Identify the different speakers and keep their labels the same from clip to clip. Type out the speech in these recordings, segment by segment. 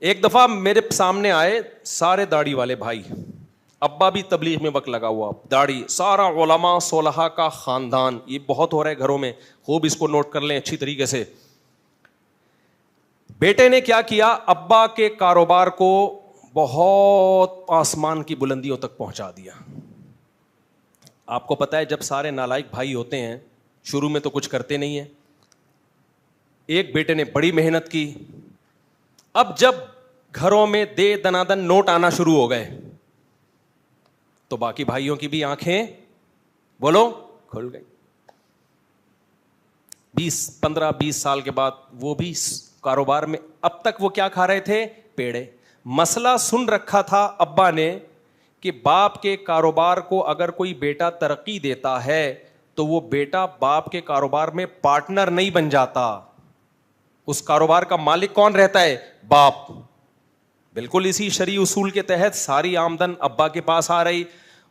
Speaker 1: ایک دفعہ میرے سامنے آئے سارے داڑھی والے بھائی, ابا بھی تبلیغ میں وقت لگا ہوا, داڑھی, سارا علماء صلحاء کا خاندان, یہ بہت ہو رہا ہے گھروں میں, خوب اس کو نوٹ کر لیں اچھی طریقے سے. بیٹے نے کیا کیا, ابا کے کاروبار کو بہت آسمان کی بلندیوں تک پہنچا دیا. آپ کو پتا ہے جب سارے نالائق بھائی ہوتے ہیں شروع میں تو کچھ کرتے نہیں ہیں, ایک بیٹے نے بڑی محنت کی, اب جب گھروں میں دے دنادن نوٹ آنا شروع ہو گئے تو باقی بھائیوں کی بھی آنکھیں بولو کھل گئی. 15-20 سال کے بعد وہ بھی کاروبار میں, اب تک وہ کیا کھا رہے تھے, پیڑے. مسئلہ سن رکھا تھا ابا نے کہ باپ کے کاروبار کو اگر کوئی بیٹا ترقی دیتا ہے تو وہ بیٹا باپ کے کاروبار میں پارٹنر نہیں بن جاتا, اس کاروبار کا مالک کون رہتا ہے, باپ. بالکل اسی شرعی اصول کے تحت ساری آمدن ابا کے پاس آ رہی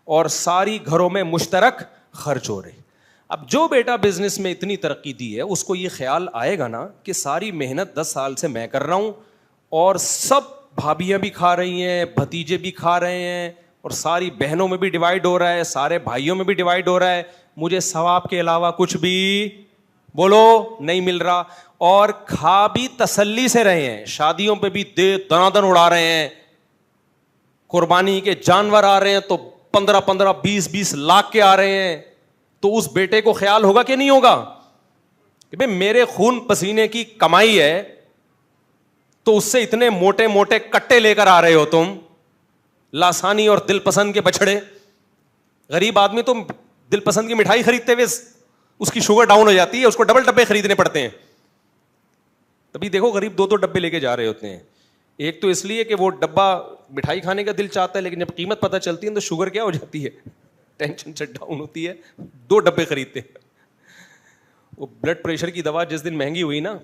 Speaker 1: اور ساری گھروں میں مشترک خرچ ہو رہے. اب جو بیٹا بزنس میں اتنی ترقی دی ہے اس کو یہ خیال آئے گا نا کہ ساری محنت 10 سال سے میں کر رہا ہوں اور سب بھابیاں بھی کھا رہی ہیں, بھتیجے بھی کھا رہے ہیں, اور ساری بہنوں میں بھی ڈیوائڈ ہو رہا ہے, سارے بھائیوں میں بھی ڈیوائڈ ہو رہا ہے, مجھے ثواب کے علاوہ کچھ بھی بولو نہیں مل رہا. اور کھا بھی تسلی سے رہے ہیں, شادیوں پہ بھی دے دنادن اڑا رہے ہیں, قربانی کے جانور آ رہے ہیں تو 15-20 لاکھ کے آ رہے ہیں. تو اس بیٹے کو خیال ہوگا کہ نہیں ہوگا کہ بھئی میرے خون پسینے کی کمائی ہے, تو اس سے اتنے موٹے موٹے کٹے لے کر آ رہے ہو تم, لاسانی اور دل پسند کے بچڑے. غریب آدمی تو دل پسند کی مٹھائی خریدتے ہوئے اس کی شوگر ڈاؤن ہو جاتی ہے, اس کو ڈبل ڈبے خریدنے پڑتے ہیں. تبھی دیکھو غریب 2 ڈبے لے کے جا رہے ہوتے ہیں. ایک تو اس لیے کہ وہ ڈبہ مٹھائی کھانے کا دل چاہتا ہے, لیکن جب قیمت پتہ چلتی ہے تو شوگر کیا ہو جاتی ہے, ٹینشن سے ڈاؤن ہوتی ہے, 2 ڈبے خریدتے ہیں. وہ بلڈ پریشر کی دوا جس دن مہنگی ہوئی نا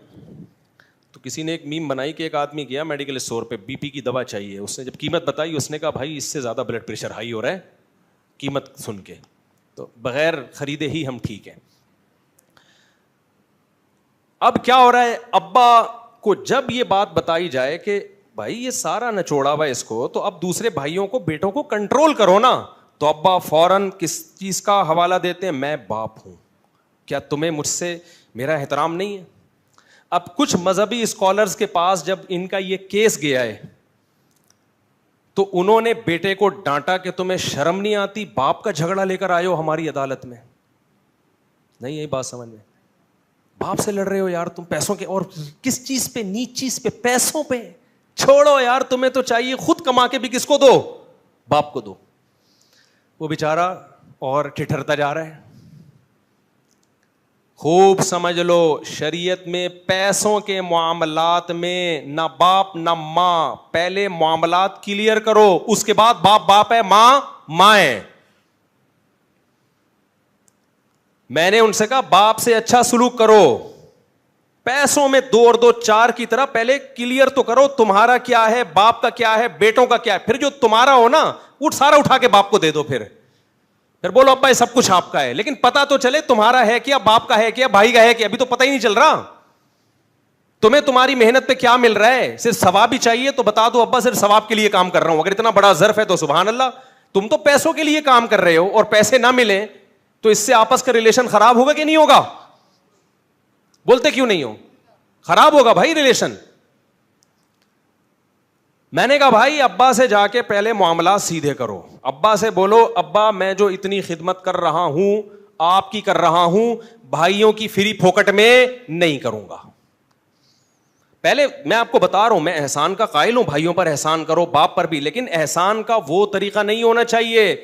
Speaker 1: تو کسی نے ایک میم بنائی کہ ایک آدمی گیا میڈیکل اسٹور پہ, بی پی کی دوا چاہیے, اس نے جب قیمت بتائی اس نے کہا بھائی اس سے زیادہ بلڈ پریشر ہائی ہو رہا ہے قیمت سن کے, تو بغیر خریدے ہی ہم ٹھیک ہیں. اب کیا ہو رہا ہے, ابا کو جب یہ بات بتائی جائے کہ بھائی یہ سارا نچوڑا ہوا اس کو, تو اب دوسرے بھائیوں کو بیٹوں کو کنٹرول کرو نا, تو ابا فوراً کس چیز کا حوالہ دیتے ہیں, میں باپ ہوں, کیا تمہیں مجھ سے میرا احترام نہیں ہے. اب کچھ مذہبی اسکالرز کے پاس جب ان کا یہ کیس گیا ہے تو انہوں نے بیٹے کو ڈانٹا کہ تمہیں شرم نہیں آتی, باپ کا جھگڑا لے کر آئے ہو ہماری عدالت میں. نہیں یہی بات سمجھ میں, باپ سے لڑ رہے ہو یار تم پیسوں کے, اور کس چیز پہ, نیچ چیز پہ, پیسوں پہ. چھوڑو یار, تمہیں تو چاہیے خود کما کے بھی کس کو دو, باپ کو دو. وہ بیچارہ اور ٹھٹھرتا جا رہا ہے. خوب سمجھ لو شریعت میں پیسوں کے معاملات میں نہ باپ نہ ماں, پہلے معاملات کلیئر کرو, اس کے بعد باپ باپ ہے, ماں ماں ہے. میں نے ان سے کہا باپ سے اچھا سلوک کرو, پیسوں میں 2 اور 2 4 کی طرح پہلے کلیئر تو کرو تمہارا کیا ہے, باپ کا کیا ہے, بیٹوں کا کیا ہے. پھر جو تمہارا ہو نا وہ سارا اٹھا کے باپ کو دے دو, پھر بولو ابا یہ سب کچھ آپ کا ہے, لیکن پتا تو چلے تمہارا ہے کیا, باپ کا ہے کیا, بھائی کا ہے کیا. ابھی تو پتہ ہی نہیں چل رہا تمہیں تمہاری محنت پہ کیا مل رہا ہے. صرف ثواب ہی چاہیے تو بتا دو ابا صرف ثواب کے لیے کام کر رہا ہوں. اگر اتنا بڑا ظرف ہے تو سبحان اللہ. تم تو پیسوں کے لیے کام کر رہے ہو اور پیسے نہ ملیں تو اس سے آپس کا ریلیشن خراب ہوگا کہ نہیں ہوگا, بولتے کیوں نہیں ہو, خراب ہوگا بھائی ریلیشن. میں نے کہا بھائی ابا سے جا کے پہلے معاملات سیدھے کرو, ابا سے بولو ابا میں جو اتنی خدمت کر رہا ہوں آپ کی کر رہا ہوں, بھائیوں کی فری پھوکٹ میں نہیں کروں گا. پہلے میں آپ کو بتا رہا ہوں, میں احسان کا قائل ہوں, بھائیوں پر احسان کرو, باپ پر بھی, لیکن احسان کا وہ طریقہ نہیں ہونا چاہیے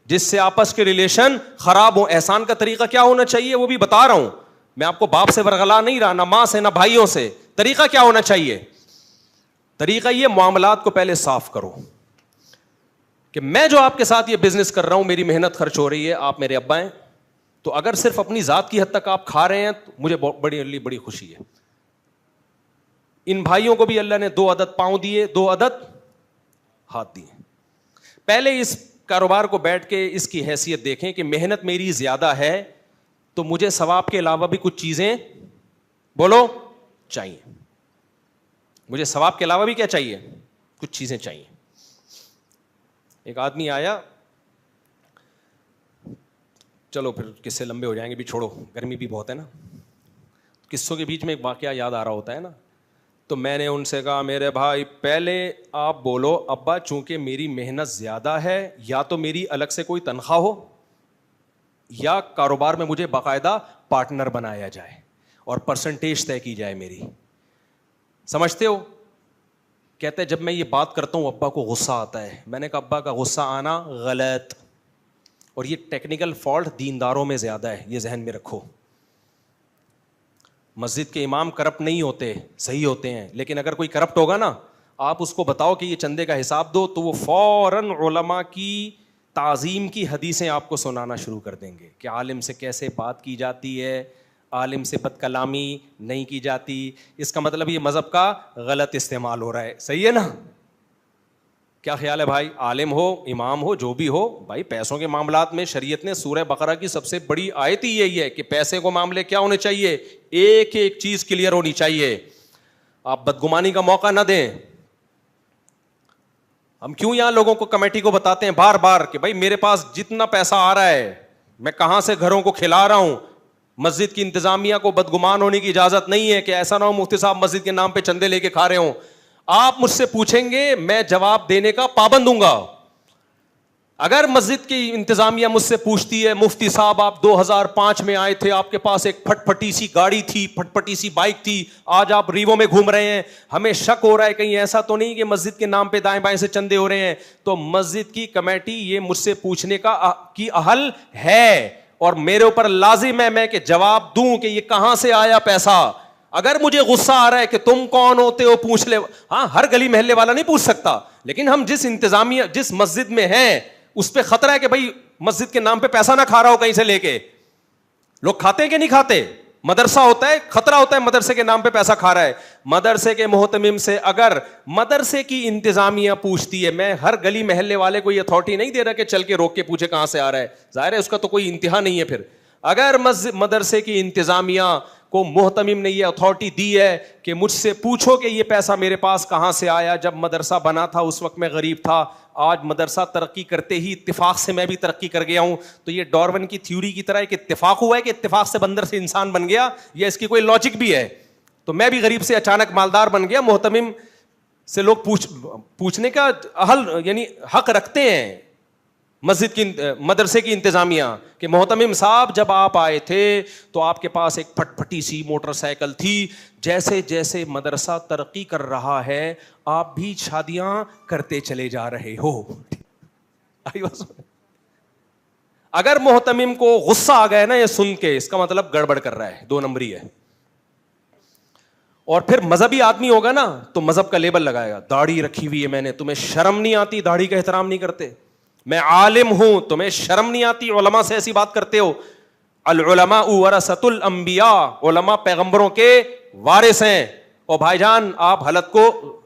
Speaker 1: جس سے آپس کے ریلیشن خراب ہو. احسان کا طریقہ کیا ہونا چاہیے وہ بھی بتا رہا ہوں. میں آپ کو باپ سے ورغلا نہیں رہا, نہ ماں سے نہ بھائیوں سے. طریقہ کیا ہونا چاہیے, طریقہ یہ معاملات کو پہلے صاف کرو کہ میں جو آپ کے ساتھ یہ بزنس کر رہا ہوں میری محنت خرچ ہو رہی ہے, آپ میرے ابا ہیں, تو اگر صرف اپنی ذات کی حد تک آپ کھا رہے ہیں تو مجھے بڑی خوشی ہے. ان بھائیوں کو بھی اللہ نے 2 عدد پاؤں دیے, 2 عدد ہاتھ دیے. پہلے اس کاروبار کو بیٹھ کے اس کی حیثیت دیکھیں کہ محنت میری زیادہ ہے تو مجھے ثواب کے علاوہ بھی کچھ چیزیں بولو چاہیے. مجھے ثواب کے علاوہ بھی کیا چاہیے, کچھ چیزیں چاہیے. ایک آدمی آیا, چلو پھر قصے لمبے ہو جائیں گے, بھی چھوڑو, گرمی بھی بہت ہے نا. قصوں کے بیچ میں ایک واقعہ یاد آ رہا ہوتا ہے نا. تو میں نے ان سے کہا, میرے بھائی پہلے آپ بولو ابا چونکہ میری محنت زیادہ ہے, یا تو میری الگ سے کوئی تنخواہ ہو یا کاروبار میں مجھے باقاعدہ پارٹنر بنایا جائے اور پرسنٹیج طے کی جائے میری. سمجھتے ہو؟ کہتے ہیں جب میں یہ بات کرتا ہوں ابا کو غصہ آتا ہے. میں نے کہا ابا کا غصہ آنا غلط, اور یہ ٹیکنیکل فالٹ دینداروں میں زیادہ ہے, یہ ذہن میں رکھو. مسجد کے امام کرپٹ نہیں ہوتے, صحیح ہوتے ہیں, لیکن اگر کوئی کرپٹ ہوگا نا, آپ اس کو بتاؤ کہ یہ چندے کا حساب دو, تو وہ فوراً علماء کی تعظیم کی حدیثیں آپ کو سنانا شروع کر دیں گے کہ عالم سے کیسے بات کی جاتی ہے, عالم سے بد کلامی نہیں کی جاتی. اس کا مطلب یہ مذہب کا غلط استعمال ہو رہا ہے. صحیح ہے نا؟ کیا خیال ہے بھائی؟ عالم ہو, امام ہو, جو بھی ہو بھائی, پیسوں کے معاملات میں شریعت نے سورہ بقرہ کی سب سے بڑی آیت ہی یہی ہے کہ پیسے کو معاملے کیا ہونے چاہیے, ایک ایک چیز کلیئر ہونی چاہیے. آپ بدگمانی کا موقع نہ دیں. ہم کیوں یہاں لوگوں کو, کمیٹی کو بتاتے ہیں بار بار کہ بھائی میرے پاس جتنا پیسہ آ رہا ہے میں کہاں سے گھروں کو کھلا رہا ہوں. مسجد کی انتظامیہ کو بدگمان ہونے کی اجازت نہیں ہے کہ ایسا نہ ہو مفتی صاحب مسجد کے نام پہ چندے لے کے کھا رہے ہوں. آپ مجھ سے پوچھیں گے, میں جواب دینے کا پابند ہوں گا. اگر مسجد کی انتظامیہ مجھ سے پوچھتی ہے مفتی صاحب آپ 2005 میں آئے تھے, آپ کے پاس ایک پھٹ پھٹی سی گاڑی تھی, پھٹ پھٹی سی بائک تھی, آج آپ ریوو میں گھوم رہے ہیں, ہمیں شک ہو رہا ہے کہیں ایسا تو نہیں کہ مسجد کے نام پہ دائیں بائیں سے چندے ہو رہے ہیں, تو مسجد کی کمیٹی یہ مجھ سے پوچھنے کا کی اہل ہے, اور میرے اوپر لازم ہے میں کہ جواب دوں کہ یہ کہاں سے آیا پیسہ. اگر مجھے غصہ آ رہا ہے کہ تم کون ہوتے ہو پوچھ لے, ہاں ہر گلی محلے والا نہیں پوچھ سکتا, لیکن ہم جس انتظامیہ جس مسجد میں ہیں اس پہ خطرہ ہے کہ بھائی مسجد کے نام پہ پیسہ نہ کھا رہا ہو کہیں سے لے کے. لوگ کھاتے ہیں کہ نہیں کھاتے؟ مدرسہ ہوتا ہے, خطرہ ہوتا ہے مدرسے کے نام پہ پیسہ کھا رہا ہے. مدرسے کے محتمم سے اگر مدرسے کی انتظامیہ پوچھتی ہے, میں ہر گلی محلے والے کو یہ اتھارٹی نہیں دے رہا کہ چل کے روک کے پوچھے کہاں سے آ رہا ہے, ظاہر ہے اس کا تو کوئی انتہا نہیں ہے. پھر اگر مدرسے کی انتظامیہ کو محتمم نے یہ اتھارٹی دی ہے کہ مجھ سے پوچھو کہ یہ پیسہ میرے پاس کہاں سے آیا, جب مدرسہ بنا تھا اس وقت میں غریب تھا, آج مدرسہ ترقی کرتے ہی اتفاق سے میں بھی ترقی کر گیا ہوں, تو یہ ڈارون کی تھیوری کی طرح ایک اتفاق ہوا ہے کہ اتفاق سے بندر سے انسان بن گیا, یا اس کی کوئی لاجک بھی ہے؟ تو میں بھی غریب سے اچانک مالدار بن گیا. محتمم سے لوگ پوچھنے کا یعنی حق رکھتے ہیں مسجد کی مدرسے کی انتظامیہ کہ محتمم صاحب جب آپ آئے تھے تو آپ کے پاس ایک پھٹ پھٹی سی موٹر سائیکل تھی, جیسے جیسے مدرسہ ترقی کر رہا ہے آپ بھی شادیاں کرتے چلے جا رہے ہو. اگر محتمم کو غصہ آ گیا نا یہ سن کے, اس کا مطلب گڑبڑ کر رہا ہے, 2 نمبری ہے. اور پھر مذہبی آدمی ہوگا نا تو مذہب کا لیبل لگائے گا, داڑھی رکھی ہوئی ہے میں نے, تمہیں شرم نہیں آتی, داڑھی کا احترام نہیں کرتے. میں عالم ہوں, تمہیں شرم نہیں آتی, علماء سے ایسی بات کرتے ہو. العلماء ورثۃ الانبیاء, علماء پیغمبروں کے وارث ہیں. اور بھائی جان آپ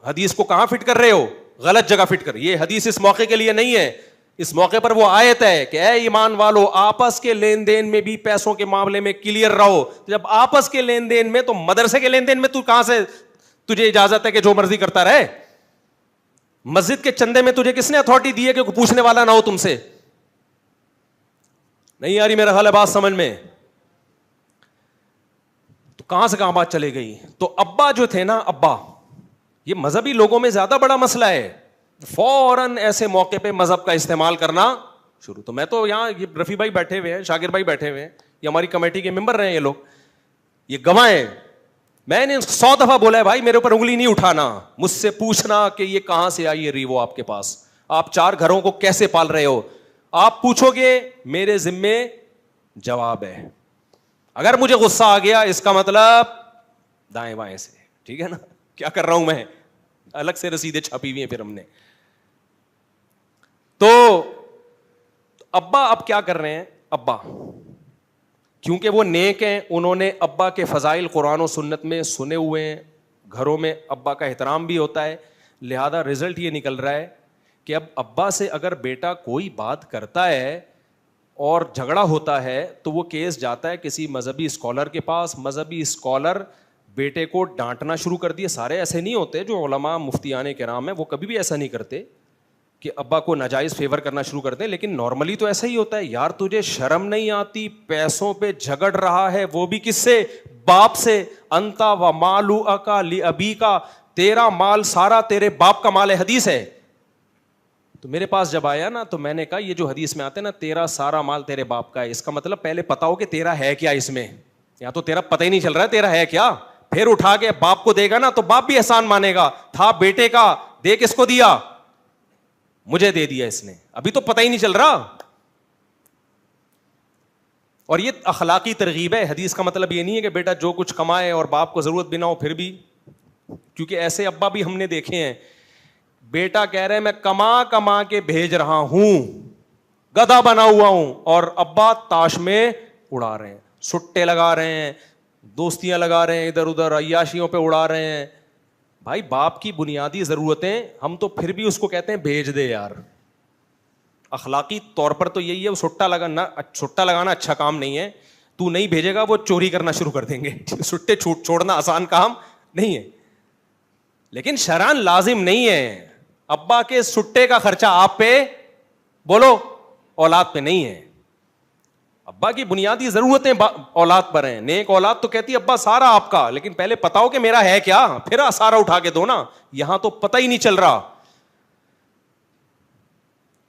Speaker 1: حدیث کو کہاں فٹ کر رہے ہو؟ غلط جگہ فٹ کر. یہ حدیث اس موقع کے لیے نہیں ہے, اس موقع پر وہ آیت ہے کہ اے ایمان والو آپس کے لین دین میں بھی پیسوں کے معاملے میں کلیئر رہو. جب آپس کے لین دین میں, تو مدرسے کے لین دین میں تو کہاں سے تجھے اجازت ہے کہ جو مرضی کرتا رہے؟ مسجد کے چندے میں تجھے کس نے اتھارٹی دی ہے کہ پوچھنے والا نہ ہو تم سے؟ نہیں آ رہی میرا خیال ہے بات سمجھ میں؟ تو کہاں سے کہاں بات چلے گئی. تو ابا جو تھے نا, ابا, یہ مذہبی لوگوں میں زیادہ بڑا مسئلہ ہے. فوراً ایسے موقع پہ مذہب کا استعمال کرنا شروع. تو میں تو یہاں یہ رفیع بھائی بیٹھے ہوئے ہیں, شاکر بھائی بیٹھے ہوئے ہیں, یہ ہماری کمیٹی کے ممبر رہے ہیں, یہ لوگ یہ گواہ ہیں. میں نے 100 دفعہ بولا ہے بھائی میرے اوپر انگلی نہیں اٹھانا, مجھ سے پوچھنا کہ یہ کہاں سے آئی ہے ریوو آپ کے پاس, آپ 4 گھروں کو کیسے پال رہے ہو, آپ پوچھو گے میرے ذمے جواب ہے. اگر مجھے غصہ آ گیا اس کا مطلب دائیں بائیں سے, ٹھیک ہے نا, کیا کر رہا ہوں میں, الگ سے رسیدیں چھاپی ہوئی ہیں پھر ہم نے. تو ابا اب کیا کر رہے ہیں, ابا کیونکہ وہ نیک ہیں, انہوں نے ابا کے فضائل قرآن و سنت میں سنے ہوئے ہیں, گھروں میں ابا کا احترام بھی ہوتا ہے, لہذا رزلٹ یہ نکل رہا ہے کہ اب ابا سے اگر بیٹا کوئی بات کرتا ہے اور جھگڑا ہوتا ہے تو وہ کیس جاتا ہے کسی مذہبی اسکالر کے پاس. مذہبی اسکالر بیٹے کو ڈانٹنا شروع کر دیے. سارے ایسے نہیں ہوتے جو علماء مفتیان کرام ہیں, وہ کبھی بھی ایسا نہیں کرتے کہ ابا کو ناجائز فیور کرنا شروع کر دیں, لیکن نارملی تو ایسا ہی ہوتا ہے. یار تجھے شرم نہیں آتی, پیسوں پہ جھگڑ رہا ہے, وہ بھی کس سے؟ باپ سے. انتا و مالوک لابی کا, تیرا مال سارا تیرے باپ کا مال ہے, حدیث ہے. تو میرے پاس جب آیا نا تو میں نے کہا یہ جو حدیث میں آتے ہیں نا تیرا سارا مال تیرے باپ کا ہے, اس کا مطلب پہلے پتا ہو کہ تیرا ہے کیا اس میں, یا تو تیرا پتہ ہی نہیں چل رہا ہے تیرا ہے کیا. پھر اٹھا کے باپ کو دے گا نا تو باپ بھی احسان مانے گا, تھا بیٹے کا, دے کس کو دیا؟ مجھے دے دیا اس نے, ابھی تو پتہ ہی نہیں چل رہا. اور یہ اخلاقی ترغیب ہے. حدیث کا مطلب یہ نہیں ہے کہ بیٹا جو کچھ کمائے اور باپ کو ضرورت بھی نہ ہو پھر بھی, کیونکہ ایسے ابا بھی ہم نے دیکھے ہیں. بیٹا کہہ رہے میں کما کے بھیج رہا ہوں, گدھا بنا ہوا ہوں, اور ابا تاش میں اڑا رہے ہیں, سٹے لگا رہے ہیں, دوستیاں لگا رہے ہیں, ادھر ادھر عیاشیوں پہ اڑا رہے ہیں. بھائی باپ کی بنیادی ضرورتیں ہم تو پھر بھی اس کو کہتے ہیں بھیج دے یار. اخلاقی طور پر تو یہی ہے, وہ سٹا لگانا اچھا کام نہیں ہے. تو نہیں بھیجے گا وہ چوری کرنا شروع کر دیں گے. سٹے چھوڑنا آسان کام نہیں ہے, لیکن شرعاً لازم نہیں ہے. ابا کے سٹے کا خرچہ آپ پہ, بولو, اولاد پہ نہیں ہے. ابا کی بنیادی ضرورتیں اولاد پر ہیں. نیک اولاد تو کہتی ہے ابا سارا آپ کا, لیکن پہلے پتا ہو کہ میرا ہے کیا, پھر سارا اٹھا کے دو نا. یہاں تو پتہ ہی نہیں چل رہا.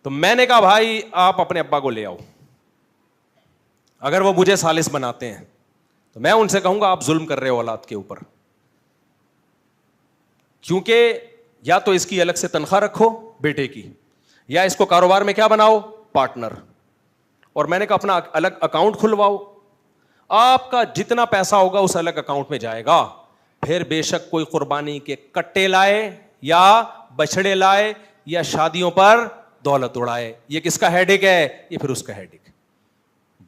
Speaker 1: تو میں نے کہا بھائی آپ اپنے ابا کو لے آؤ, اگر وہ مجھے ثالث بناتے ہیں تو میں ان سے کہوں گا آپ ظلم کر رہے ہو اولاد کے اوپر, کیونکہ یا تو اس کی الگ سے تنخواہ رکھو بیٹے کی, یا اس کو کاروبار میں کیا بناؤ, پارٹنر. اور میں نے کہا اپنا الگ اکاؤنٹ کھلواؤ, آپ کا جتنا پیسہ ہوگا اس الگ اکاؤنٹ میں جائے گا. پھر بے شک کوئی قربانی کے کٹے لائے یا بچڑے لائے یا شادیوں پر دولت اڑائے, یہ کس کا ہیڈک ہے؟ یہ پھر اس کا ہیڈک.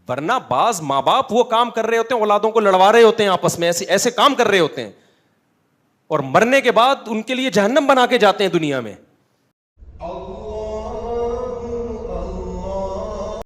Speaker 1: ورنہ بعض ماں باپ وہ کام کر رہے ہوتے ہیں, اولادوں کو لڑوا رہے ہوتے ہیں آپس میں, ایسے کام کر رہے ہوتے ہیں, اور مرنے کے بعد ان کے لیے جہنم بنا کے جاتے ہیں دنیا میں.